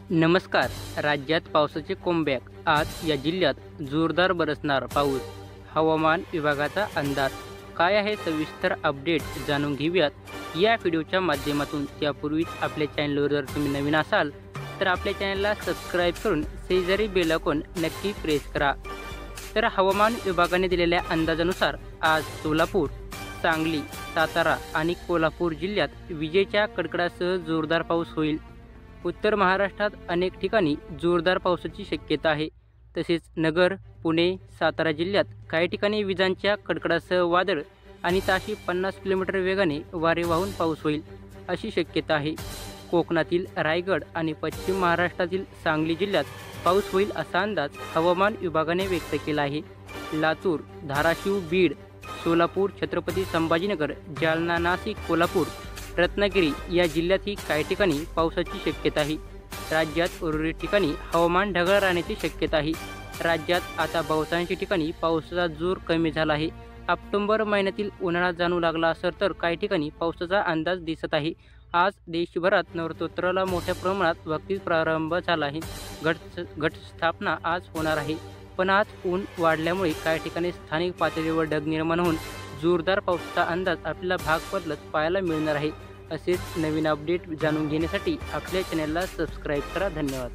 नमस्कार. राज्यात पावसाचे कोमबॅक. आज या जिल्ह्यात जोरदार बरसणार पाऊस. हवामान विभागाचा अंदाज. काय आहे सविस्तर अपडेट जाणून घेऊयात या व्हिडिओच्या माध्यमातून. त्यापूर्वीच आपल्या चॅनलवर जर तुम्ही नवीन असाल तर आपल्या चॅनलला सबस्क्राईब करून शेजारी बेल आयकॉन नक्की प्रेस करा. तर हवामान विभागाने दिलेल्या अंदाजानुसार आज सोलापूर, सांगली, सातारा आणि कोल्हापूर जिल्ह्यात विजेच्या कडकडाटासह जोरदार पाऊस होईल. उत्तर महाराष्ट्रात अनेक ठिकाणी जोरदार पावसाची शक्यता आहे. तसेच नगर, पुणे, सातारा जिल्ह्यात काही ठिकाणी विजांच्या कडकडाटासह वादळ आणि ताशी 50 किलोमीटर वेगाने वारे वाहून पाऊस होईल अशी शक्यता आहे. कोकणातील रायगड आणि पश्चिम महाराष्ट्रातील सांगली जिल्ह्यात पाऊस होईल असा अंदाज हवामान विभागाने व्यक्त केला आहे. लातूर, धाराशिव, बीड, सोलापूर, छत्रपती संभाजीनगर, जालना, नाशिक, कोल्हापूर, रत्नागिरी या जिल्ह्यातही काही ठिकाणी पावसाची शक्यता आहे. राज्यात उर्वरित ठिकाणी हवामान ढगाळ राहण्याची शक्यता आहे. राज्यात आता बहुतांश ठिकाणी पावसाचा जोर कमी झाला आहे. ऑक्टोबर महिन्यातील उन्हाळा जाणू लागला असेल तर काही ठिकाणी पावसाचा अंदाज दिसत आहे. आज देशभरात नवरात्राला मोठ्या प्रमाणात भक्ती प्रारंभ झाला आहे. घटस्थापना आज होणार आहे. पण आज ऊन वाढल्यामुळे काही ठिकाणी स्थानिक पातळीवर ढग निर्माण होऊन जोरदार पावसाचा अंदाज आपल्याला भाग पडत पाहायला मिळणार आहे. असेच नवीन अपडेट जाणून घेण्यासाठी आपल्या चॅनलला सबस्क्राईब करा. धन्यवाद.